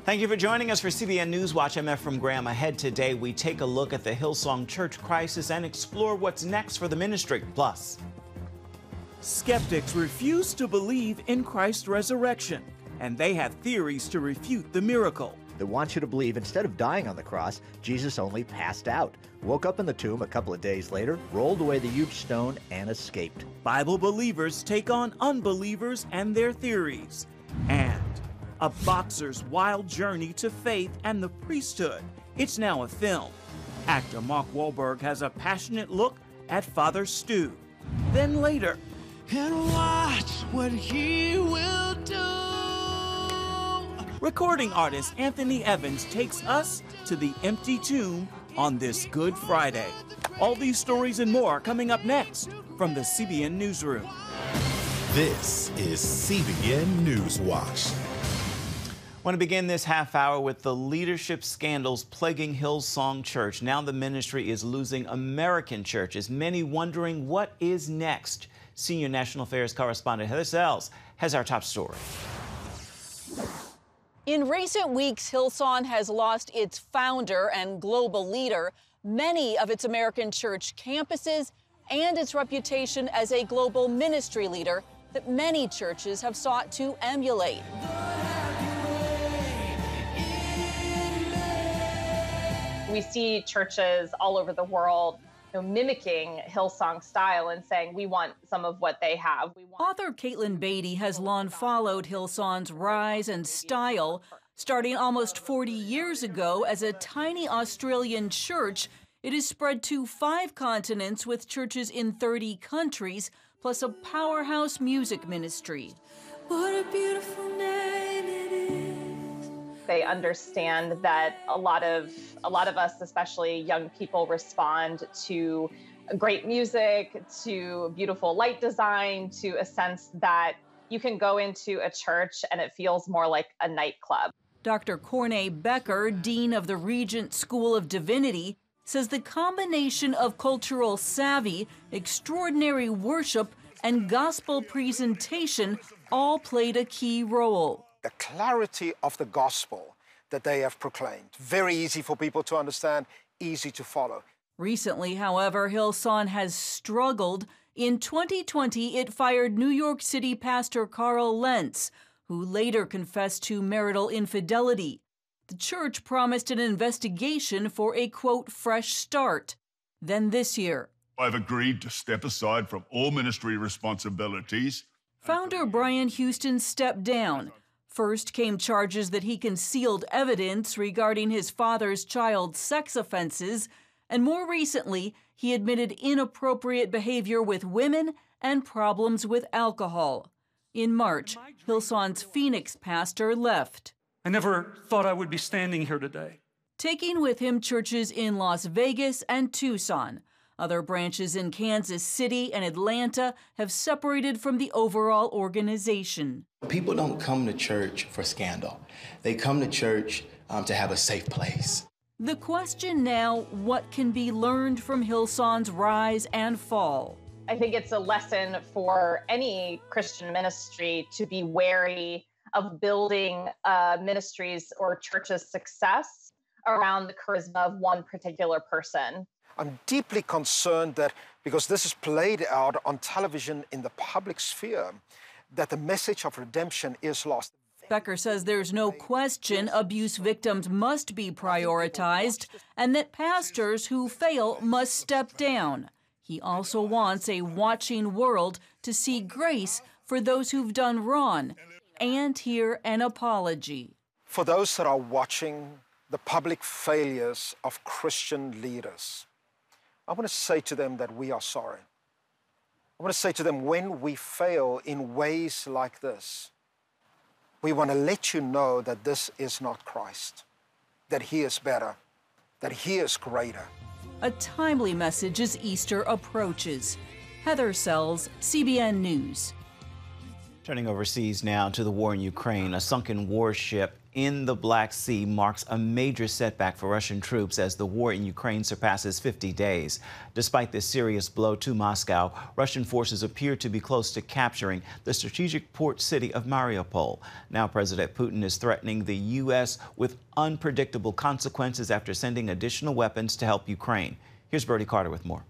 Thank you for joining us for CBN NewsWatch. I'm Ephraim Graham. Ahead today, we take a look at the Hillsong church crisis and explore what's next for the ministry. Plus, skeptics refuse to believe in Christ's resurrection, and they have theories to refute the miracle. They want you to believe instead of dying on the cross, Jesus only passed out, woke up in the tomb a couple of days later, rolled away the huge stone, and escaped. Bible believers take on unbelievers and their theories. And a boxer's wild journey to faith and the priesthood. It's now a film. Actor Mark Wahlberg has a passionate look at Father Stu. Then later, and watch what he will do. Recording artist Anthony Evans takes us to the empty tomb on this Good Friday. All these stories and more coming up next from the CBN Newsroom. This is CBN NewsWatch. I want to begin this half hour with the leadership scandals plaguing Hillsong Church. Now the ministry is losing American churches, many wondering what is next. Senior National Affairs correspondent Heather Sells has our top story. In recent weeks, Hillsong has lost its founder and global leader, many of its American church campuses, and its reputation as a global ministry leader that many churches have sought to emulate. We see churches all over the world mimicking Hillsong style and saying, we want some of what they have. Author Caitlin Beatty has long followed Hillsong's rise and style. Starting almost 40 years ago as a tiny Australian church, it has spread to 5 continents with churches in 30 countries, plus a powerhouse music ministry. What a beautiful name it is. They understand that a lot of us, especially young people, respond to great music, to beautiful light design, to a sense that you can go into a church and it feels more like a nightclub. Dr. Cornay Becker, Dean of the Regent School of Divinity, says the combination of cultural savvy, extraordinary worship, and gospel presentation all played a key role. The clarity of the gospel that they have proclaimed. Very easy for people to understand, easy to follow. Recently, however, Hillsong has struggled. In 2020, it fired New York City pastor Carl Lentz, who later confessed to marital infidelity. The church promised an investigation for a, quote, fresh start. Then this year, I've agreed to step aside from all ministry responsibilities. Founder Brian Houston stepped down. First came charges that he concealed evidence regarding his father's child sex offenses, and more recently, he admitted inappropriate behavior with women and problems with alcohol. In March, Hillsong's Phoenix pastor left. I never thought I would be standing here today. Taking with him churches in Las Vegas and Tucson. Other branches in Kansas City and Atlanta have separated from the overall organization. People don't come to church for scandal. They come to church to have a safe place. The question now, what can be learned from Hillsong's rise and fall? I think it's a lesson for any Christian ministry to be wary of building ministries or churches' success around the charisma of one particular person. I'm deeply concerned that because this is played out on television in the public sphere, that the message of redemption is lost. Becker says there's no question abuse victims must be prioritized and that pastors who fail must step down. He also wants a watching world to see grace for those who've done wrong and hear an apology. For those that are watching the public failures of Christian leaders, I want to say to them that we are sorry. I want to say to them, when we fail in ways like this, we want to let you know that this is not Christ, that He is better, that He is greater. A timely message as Easter approaches. Heather Sells, CBN News. Turning overseas now to the war in Ukraine, a sunken warship in the Black Sea marks a major setback for Russian troops as the war in Ukraine surpasses 50 days. Despite this serious blow to Moscow, Russian forces appear to be close to capturing the strategic port city of Mariupol. Now President Putin is threatening the U.S. with unpredictable consequences after sending additional weapons to help Ukraine. Here's Bertie Carter with more.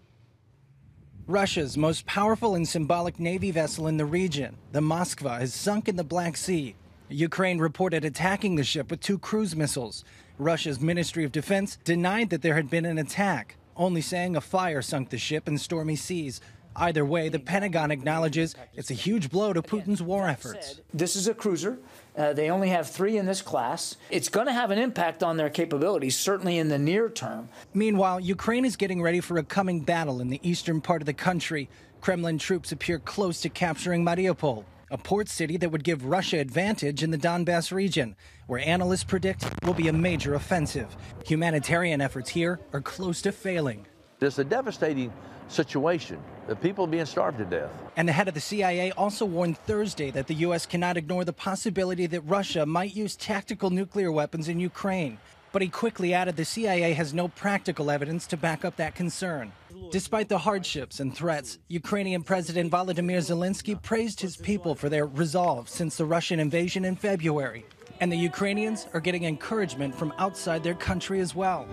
Russia's most powerful and symbolic Navy vessel in the region, the Moskva, has sunk in the Black Sea. Ukraine reported attacking the ship with 2 cruise missiles. Russia's Ministry of Defense denied that there had been an attack, only saying a fire sunk the ship in stormy seas. Either way, the Pentagon acknowledges it's a huge blow to Putin's war efforts. This is a cruiser. They only have 3 in this class. It's going to have an impact on their capabilities, certainly in the near term. Meanwhile, Ukraine is getting ready for a coming battle in the eastern part of the country. Kremlin troops appear close to capturing Mariupol, a port city that would give Russia advantage in the Donbass region, where analysts predict will be a major offensive. Humanitarian efforts here are close to failing. It's a devastating situation. The people being starved to death. And the head of the CIA also warned Thursday that the U.S. cannot ignore the possibility that Russia might use tactical nuclear weapons in Ukraine. But he quickly added the CIA has no practical evidence to back up that concern. Despite the hardships and threats, Ukrainian President Volodymyr Zelensky praised his people for their resolve since the Russian invasion in February. And the Ukrainians are getting encouragement from outside their country as well.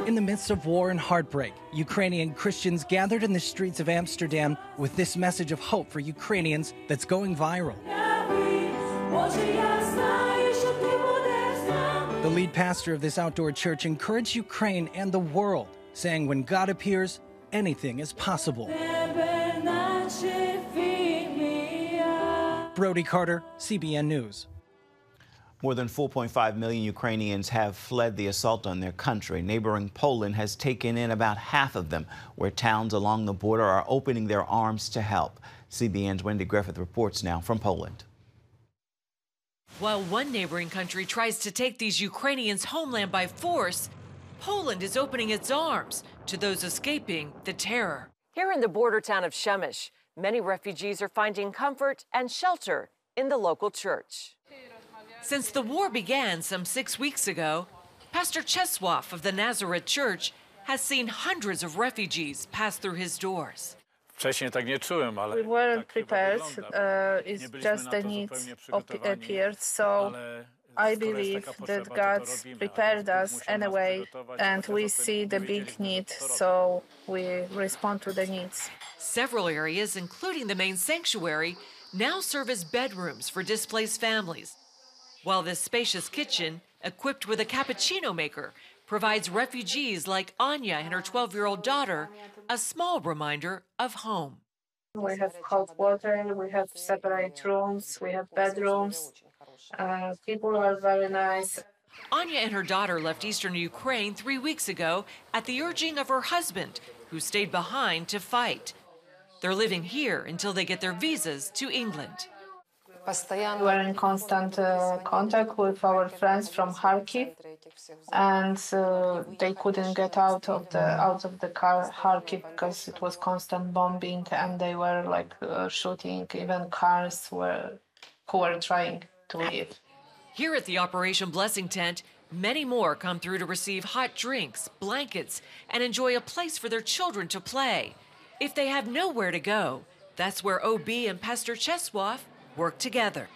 In the midst of war and heartbreak, Ukrainian Christians gathered in the streets of Amsterdam with this message of hope for Ukrainians that's going viral. The lead pastor of this outdoor church encouraged Ukraine and the world, saying when God appears, anything is possible. Brody Carter, CBN News. More than 4.5 million Ukrainians have fled the assault on their country. Neighboring Poland has taken in about half of them, where towns along the border are opening their arms to help. CBN's Wendy Griffith reports now from Poland. While one neighboring country tries to take these Ukrainians' homeland by force, Poland is opening its arms to those escaping the terror. Here in the border town of Przemyśl, many refugees are finding comfort and shelter in the local church. Since the war began some 6 weeks ago, Pastor Czesław of the Nazareth Church has seen hundreds of refugees pass through his doors. We weren't prepared. It's just the needs appeared. So I believe that God prepared us anyway, and we see the big need, so we respond to the needs. Several areas, including the main sanctuary, now serve as bedrooms for displaced families, while this spacious kitchen, equipped with a cappuccino maker, provides refugees like Anya and her 12-year-old daughter a small reminder of home. We have hot water, we have separate rooms, we have bedrooms. People are very nice. Anya and her daughter left eastern Ukraine 3 weeks ago at the urging of her husband, who stayed behind to fight. They're living here until they get their visas to England. We were in constant contact with our friends from Kharkiv, and they couldn't get out of the Kharkiv because it was constant bombing, and they were like shooting even cars who were trying to leave. Here at the Operation Blessing tent, many more come through to receive hot drinks, blankets, and enjoy a place for their children to play. If they have nowhere to go, that's where OB and Pastor Czesław work together.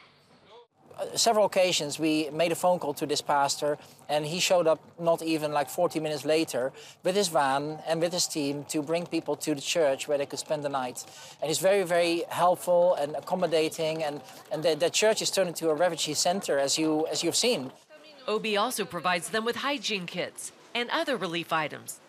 Several occasions we made a phone call to this pastor, and he showed up not even like 40 minutes later with his van and with his team to bring people to the church where they could spend the night. And he's very, very helpful and accommodating, and the church is turned into a refugee center, as you've seen. OB also provides them with hygiene kits and other relief items.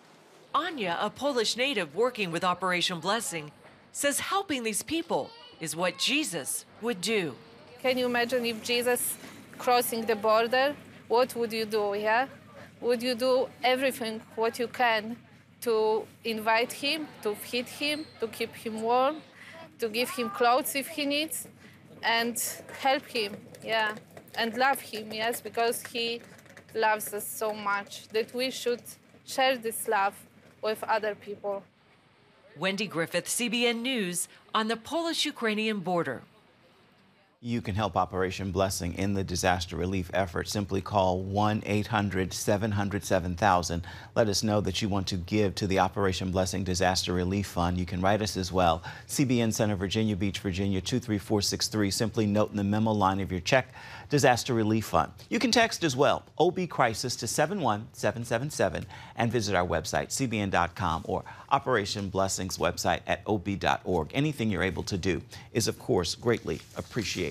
Anya, a Polish native working with Operation Blessing, says helping these people is what Jesus would do. Can you imagine if Jesus crossing the border? What would you do, yeah? Would you do everything what you can to invite him, to feed him, to keep him warm, to give him clothes if he needs, and help him, yeah, and love him, yes, because he loves us so much that we should share this love with other people. Wendy Griffith, CBN News, on the Polish-Ukrainian border. You can help Operation Blessing in the disaster relief effort. Simply call 1-800-700-7000. Let us know that you want to give to the Operation Blessing Disaster Relief Fund. You can write us as well. CBN Center, Virginia Beach, Virginia 23463. Simply note in the memo line of your check, Disaster Relief Fund. You can text as well, OB Crisis to 71777 and visit our website, cbn.com, or Operation Blessing's website at ob.org. Anything you're able to do is, of course, greatly appreciated.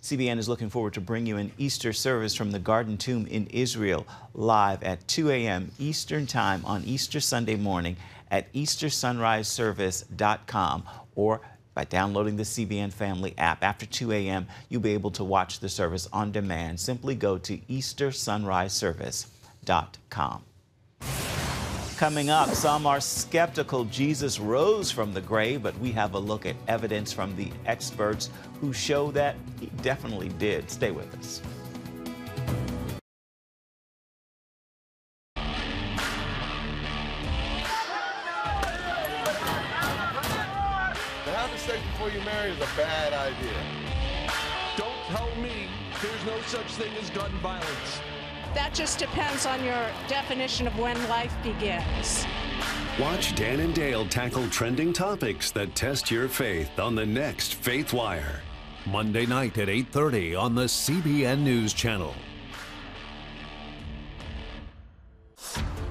CBN is looking forward to bring you an Easter service from the Garden Tomb in Israel live at 2 a.m. Eastern Time on Easter Sunday morning at eastersunriseservice.com or by downloading the CBN Family app. After 2 a.m., you'll be able to watch the service on demand. Simply go to eastersunriseservice.com. Coming up, some are skeptical Jesus rose from the grave, but we have a look at evidence from the experts who show that he definitely did. Stay with us. To have sex before you marry is a bad idea. Don't tell me there's no such thing as gun violence. That just depends on your definition of when life begins. Watch Dan and Dale tackle trending topics that test your faith on the next Faith Wire. Monday night at 8:30 on the CBN News Channel.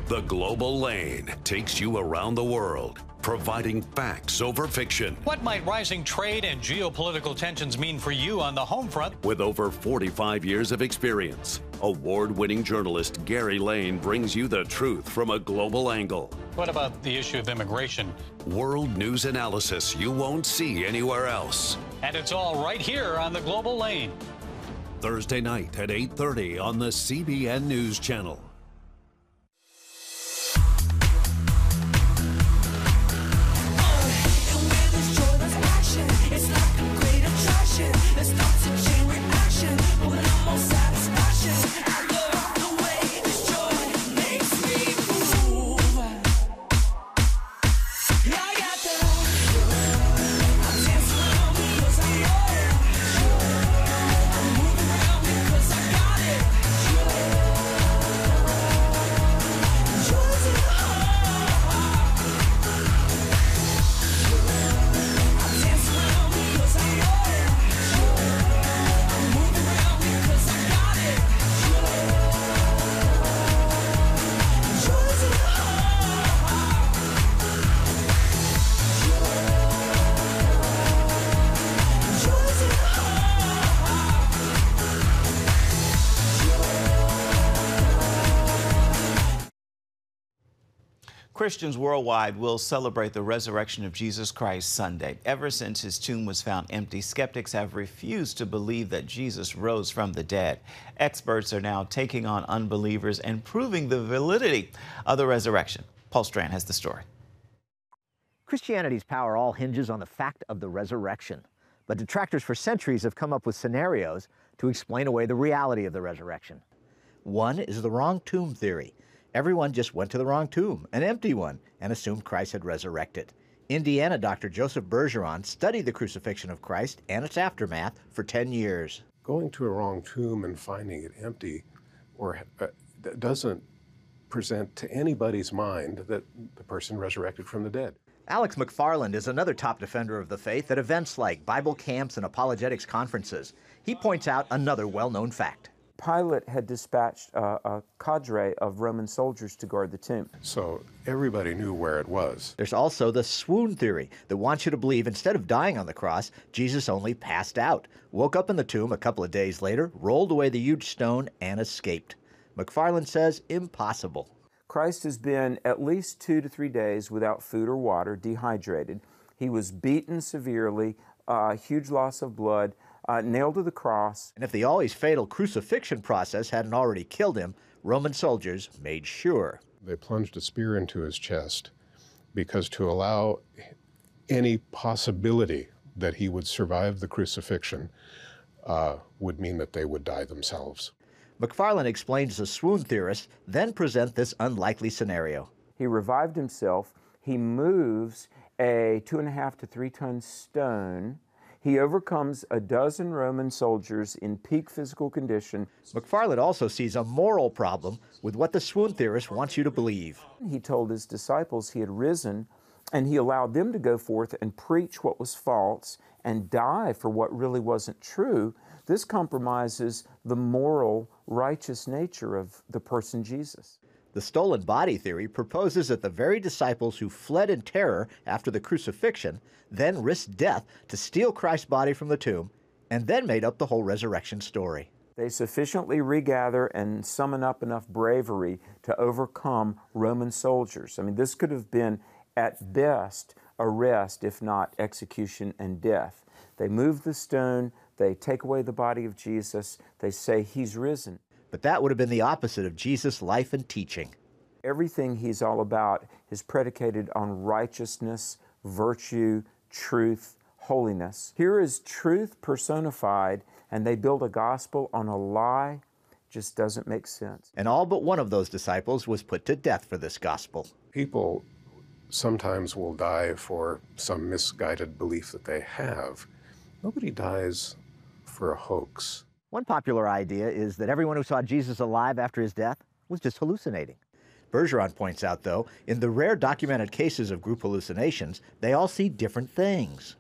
The Global Lane takes you around the world, providing facts over fiction. What might rising trade and geopolitical tensions mean for you on the home front? With over 45 years of experience, award-winning journalist Gary Lane brings you the truth from a global angle. What about the issue of immigration? World news analysis you won't see anywhere else. And it's all right here on the Global Lane. Thursday night at 8:30 on the CBN News Channel. Christians worldwide will celebrate the resurrection of Jesus Christ Sunday. Ever since his tomb was found empty, skeptics have refused to believe that Jesus rose from the dead. Experts are now taking on unbelievers and proving the validity of the resurrection. Paul Strand has the story. Christianity's power all hinges on the fact of the resurrection. But detractors for centuries have come up with scenarios to explain away the reality of the resurrection. One is the wrong tomb theory. Everyone just went to the wrong tomb, an empty one, and assumed Christ had resurrected. Indiana Dr. Joseph Bergeron studied the crucifixion of Christ and its aftermath for 10 years. Going to a wrong tomb and finding it empty doesn't present to anybody's mind that the person resurrected from the dead. Alex McFarland is another top defender of the faith at events like Bible camps and apologetics conferences. He points out another well-known fact. Pilate had dispatched a cadre of Roman soldiers to guard the tomb. So everybody knew where it was. There's also the swoon theory that wants you to believe instead of dying on the cross, Jesus only passed out, woke up in the tomb a couple of days later, rolled away the huge stone, and escaped. McFarland says impossible. Christ has been at least 2 to 3 days without food or water, dehydrated. He was beaten severely, huge loss of blood, nailed to the cross. And if the always fatal crucifixion process hadn't already killed him, Roman soldiers made sure. They plunged a spear into his chest because to allow any possibility that he would survive the crucifixion would mean that they would die themselves. McFarland explains the swoon theorists then present this unlikely scenario. He revived himself. He moves a 2.5 to 3 ton stone. He overcomes a dozen Roman soldiers in peak physical condition. McFarland also sees a moral problem with what the swoon theorist wants you to believe. He told his disciples he had risen, and he allowed them to go forth and preach what was false and die for what really wasn't true. This compromises the moral, righteous nature of the person Jesus. The stolen body theory proposes that the very disciples who fled in terror after the crucifixion then risked death to steal Christ's body from the tomb, and then made up the whole resurrection story. They sufficiently regather and summon up enough bravery to overcome Roman soldiers. I mean, this could have been, at best, arrest, if not execution and death. They move the stone, they take away the body of Jesus, they say he's risen. But that would have been the opposite of Jesus' life and teaching. Everything he's all about is predicated on righteousness, virtue, truth, holiness. Here is truth personified, and they build a gospel on a lie. Just doesn't make sense. And all but one of those disciples was put to death for this gospel. People sometimes will die for some misguided belief that they have. Nobody dies for a hoax. One popular idea is that everyone who saw Jesus alive after his death was just hallucinating. Bergeron points out, though, in the rare documented cases of group hallucinations, they all see different things.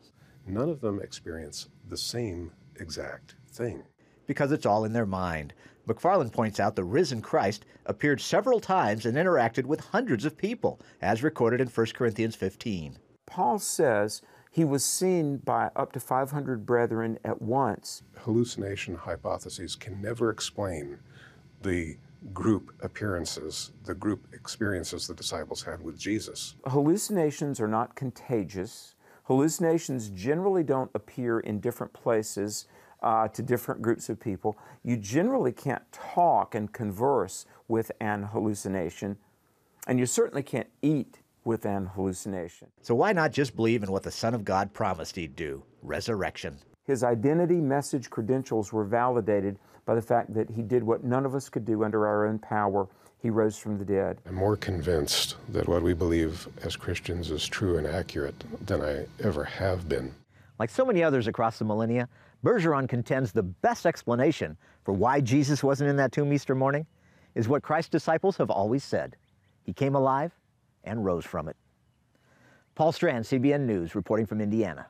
None of them experience the same exact thing. Because it's all in their mind. McFarland points out the risen Christ appeared several times and interacted with hundreds of people, as recorded in 1 Corinthians 15. Paul says he was seen by up to 500 brethren at once. Hallucination hypotheses can never explain the group appearances, the group experiences the disciples had with Jesus. Hallucinations are not contagious. Hallucinations generally don't appear in different places to different groups of people. You generally can't talk and converse with an hallucination, and you certainly can't eat with an hallucination. So why not just believe in what the Son of God promised he'd do? Resurrection. His identity, message, credentials were validated by the fact that he did what none of us could do under our own power. He rose from the dead. I'm more convinced that what we believe as Christians is true and accurate than I ever have been. Like so many others across the millennia, Bergeron contends the best explanation for why Jesus wasn't in that tomb Easter morning is what Christ's disciples have always said. He came alive and rose from it. Paul Strand, CBN News, reporting from Indiana.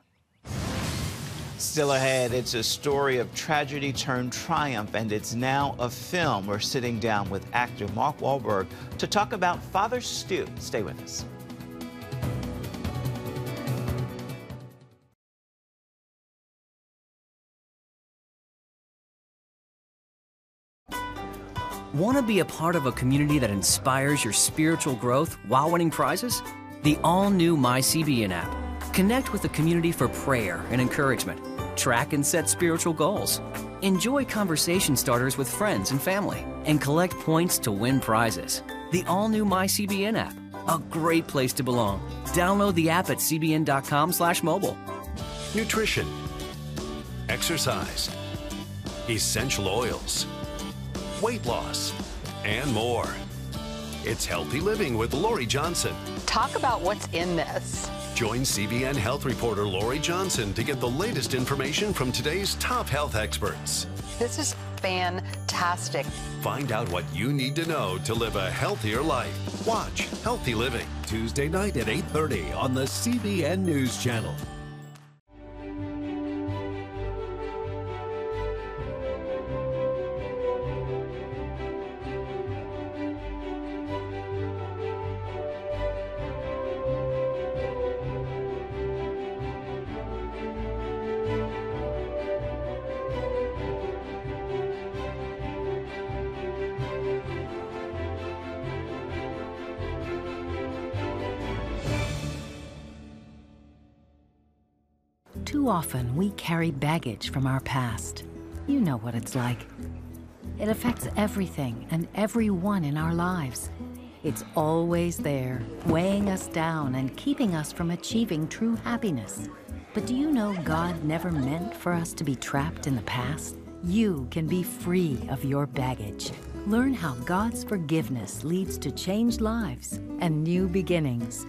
Still ahead, it's a story of tragedy turned triumph, and it's now a film. We're sitting down with actor Mark Wahlberg to talk about Father Stu. Stay with us. Want to be a part of a community that inspires your spiritual growth while winning prizes? The all-new MyCBN app. Connect with the community for prayer and encouragement. Track and set spiritual goals. Enjoy conversation starters with friends and family. And collect points to win prizes. The all-new MyCBN app. A great place to belong. Download the app at cbn.com/mobile. Nutrition, exercise, essential oils, weight loss, and more. It's Healthy Living with Lori Johnson. Talk about what's in this. Join CBN health reporter Lori Johnson to get the latest information from today's top health experts. This is fantastic. Find out what you need to know to live a healthier life. Watch Healthy Living Tuesday night at 8:30 on the CBN News Channel. Too often, we carry baggage from our past. You know what it's like. It affects everything and everyone in our lives. It's always there, weighing us down and keeping us from achieving true happiness. But do you know God never meant for us to be trapped in the past? You can be free of your baggage. Learn how God's forgiveness leads to changed lives and new beginnings.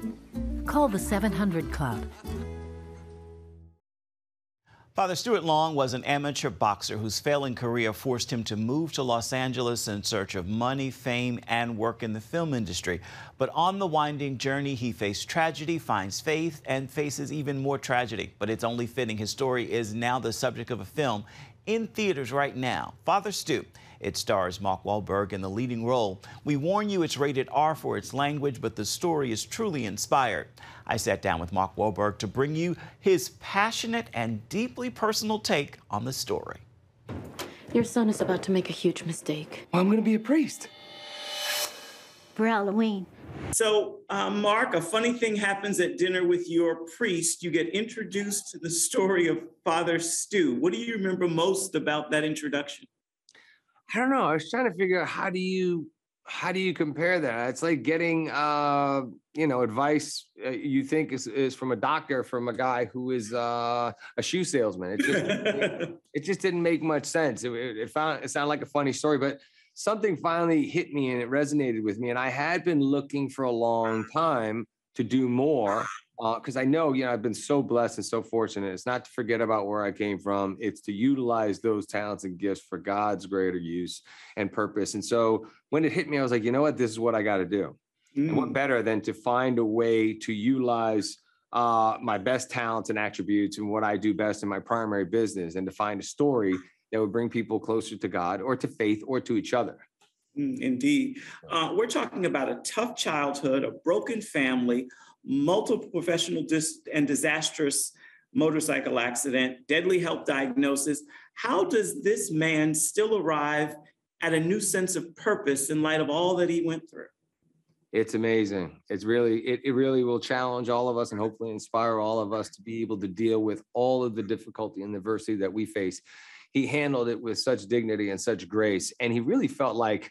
Call the 700 Club. Father Stuart Long was an amateur boxer whose failing career forced him to move to Los Angeles in search of money, fame, and work in the film industry. But on the winding journey, he faced tragedy, finds faith, and faces even more tragedy. But it's only fitting his story is now the subject of a film in theaters right now. Father Stu. It stars Mark Wahlberg in the leading role. We warn you it's rated R for its language, but the story is truly inspired. I sat down with Mark Wahlberg to bring you his passionate and deeply personal take on the story. Your son is about to make a huge mistake. Well, I'm going to be a priest. For Halloween. So, Mark, a funny thing happens at dinner with your priest. You get introduced to the story of Father Stu. What do you remember most about that introduction? I don't know. I was trying to figure out how do you compare that? It's like getting advice you think is from a doctor from a guy who is a shoe salesman. It just didn't make much sense. It sounded like a funny story, but something finally hit me and it resonated with me. And I had been looking for a long time to do more. Because I know, I've been so blessed and so fortunate. It's not to forget about where I came from. It's to utilize those talents and gifts for God's greater use and purpose. And so when it hit me, I was like, you know what? This is what I got to do. And what better than to find a way to utilize my best talents and attributes and what I do best in my primary business, and to find a story that would bring people closer to God or to faith or to each other. Indeed. We're talking about a tough childhood, a broken family, multiple professional and disastrous motorcycle accident, deadly health diagnosis. How does this man still arrive at a new sense of purpose in light of all that he went through? It's amazing. It really will challenge all of us and hopefully inspire all of us to be able to deal with all of the difficulty and adversity that we face. He handled it with such dignity and such grace. And he really felt like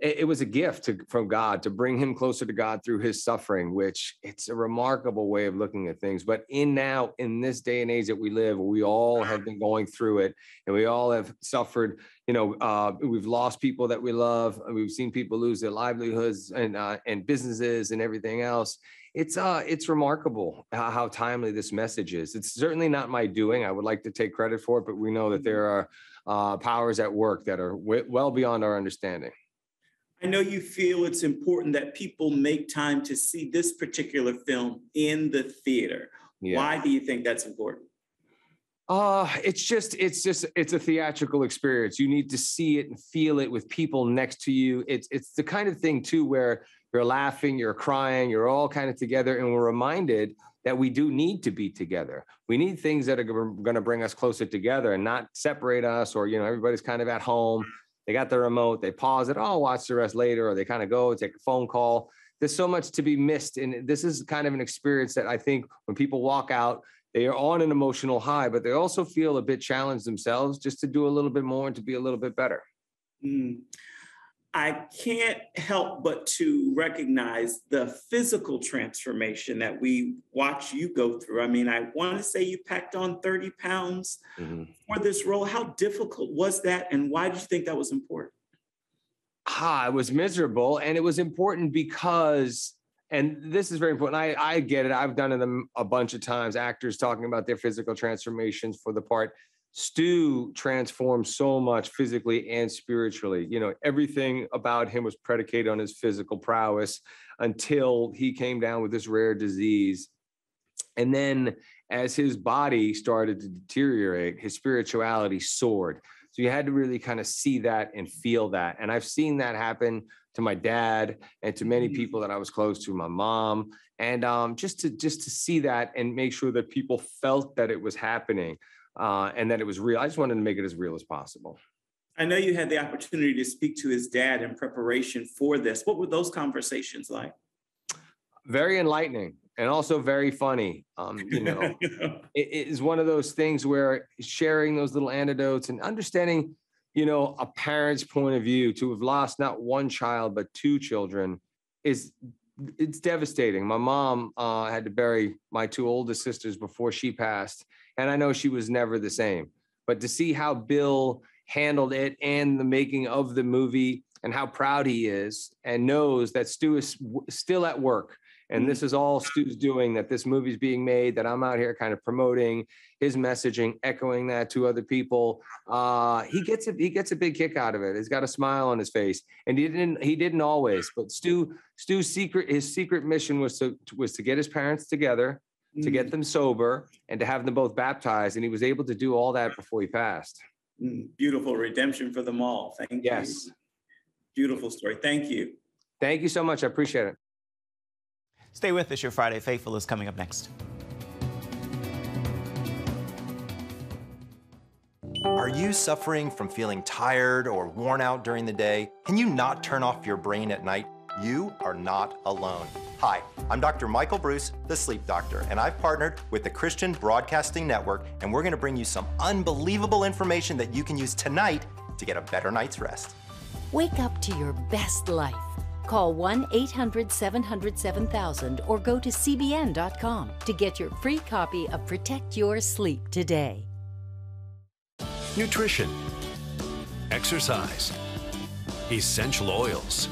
it was a gift from God to bring him closer to God through his suffering, which it's a remarkable way of looking at things. But in this day and age that we live, we all have been going through it, and we all have suffered. We've lost people that we love, and we've seen people lose their livelihoods and businesses and everything else. It's remarkable how timely this message is. It's certainly not my doing. I would like to take credit for it, but we know that there are powers at work that are well beyond our understanding. I know you feel it's important that people make time to see this particular film in the theater. Yeah. Why do you think that's important? It's a theatrical experience. You need to see it and feel it with people next to you. It's the kind of thing too, where you're laughing, you're crying, you're all kind of together. And we're reminded that we do need to be together. We need things that are going to bring us closer together and not separate us, or, everybody's kind of at home. They got the remote, they pause it, I'll watch the rest later, or they kind of go take a phone call. There's so much to be missed. And this is kind of an experience that I think when people walk out, they are on an emotional high, but they also feel a bit challenged themselves just to do a little bit more and to be a little bit better. I can't help but to recognize the physical transformation that we watch you go through. I mean, I want to say you packed on 30 pounds for this role. How difficult was that? And why did you think that was important? It was miserable. And it was important because, and this is very important, I get it. I've done them a bunch of times, actors talking about their physical transformations for the part. Stu transformed so much physically and spiritually. Everything about him was predicated on his physical prowess until he came down with this rare disease. And then as his body started to deteriorate, his spirituality soared. So you had to really kind of see that and feel that. And I've seen that happen to my dad and to many people that I was close to, my mom, and just to see that and make sure that people felt that it was happening. And that it was real. I just wanted to make it as real as possible. I know you had the opportunity to speak to his dad in preparation for this. What were those conversations like? Very enlightening and also very funny. It is one of those things where sharing those little anecdotes and understanding, a parent's point of view, to have lost not one child, but two children it's devastating. My mom had to bury my two oldest sisters before she passed. And I know she was never the same, but to see how Bill handled it and the making of the movie and how proud he is and knows that Stu is still at work And this is all Stu's doing, that this movie's being made, that I'm out here kind of promoting his messaging, echoing that to other people. He gets a big kick out of it. He's got a smile on his face, and he didn't always. But Stu's secret mission was to get his parents together, to get them sober, and to have them both baptized. And he was able to do all that before he passed. Beautiful redemption for them all. Thank you. Yes. Beautiful story. Thank you. Thank you so much. I appreciate it. Stay with us. Your Friday Faithful is coming up next. Are you suffering from feeling tired or worn out during the day? Can you not turn off your brain at night? You are not alone. Hi, I'm Dr. Michael Bruce, the sleep doctor, and I've partnered with the Christian Broadcasting Network, and we're gonna bring you some unbelievable information that you can use tonight to get a better night's rest. Wake up to your best life. Call 1-800-700-7000 or go to cbn.com to get your free copy of Protect Your Sleep today. Nutrition, exercise, essential oils,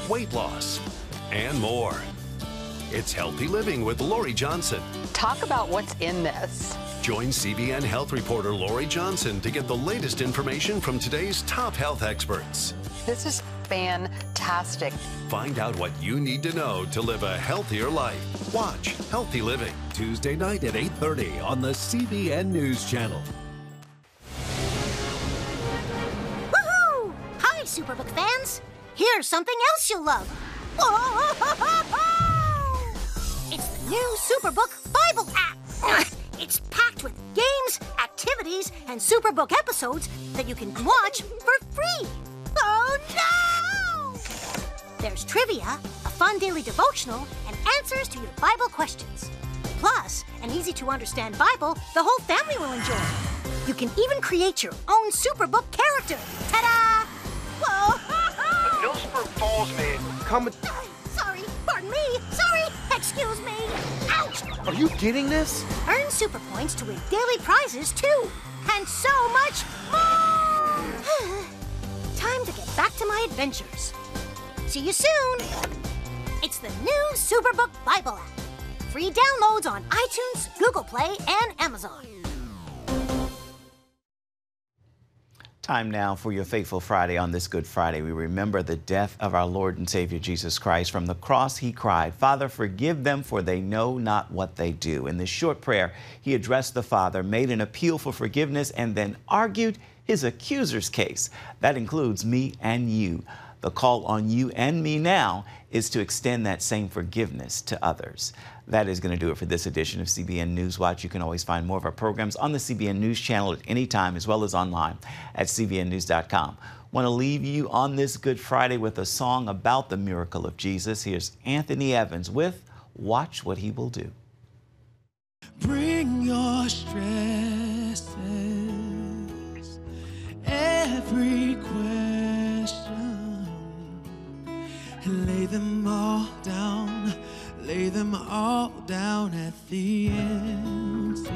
weight loss, and more. It's Healthy Living with Lori Johnson. Talk about what's in this. Join CBN health reporter Lori Johnson to get the latest information from today's top health experts. This is fantastic. Find out what you need to know to live a healthier life. Watch Healthy Living, Tuesday night at 8:30 on the CBN News Channel. Woohoo! Hi, Superbook fans. Here's something else you'll love. Whoa! It's the new Superbook Bible app. It's packed with games, activities, and Superbook episodes that you can watch for free. Oh, no! There's trivia, a fun daily devotional, and answers to your Bible questions. Plus, an easy-to-understand Bible the whole family will enjoy. You can even create your own Superbook character. Ta-da! Whoa! Millsburg Falls man, come. Sorry, pardon me. Sorry, excuse me. Ouch! Are you getting this? Earn super points to win daily prizes, too. And so much more! Time to get back to my adventures. See you soon. It's the new Superbook Bible app. Free downloads on iTunes, Google Play, and Amazon. Time now for your Faithful Friday. On this Good Friday, we remember the death of our Lord and Savior Jesus Christ. From the cross, he cried, "Father, forgive them, for they know not what they do." In this short prayer, he addressed the Father, made an appeal for forgiveness, and then argued his accuser's case. That includes me and you. The call on you and me now is to extend that same forgiveness to others. That is going to do it for this edition of CBN News Watch. You can always find more of our programs on the CBN News Channel at any time, as well as online at cbnnews.com. Want to leave you on this Good Friday with a song about the miracle of Jesus. Here's Anthony Evans with "Watch What He Will Do." Bring your stresses, every question, and lay them all down. Lay them all down at the empty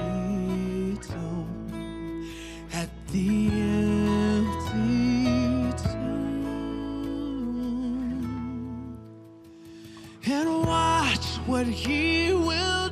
tomb, at the empty tomb, and watch what he will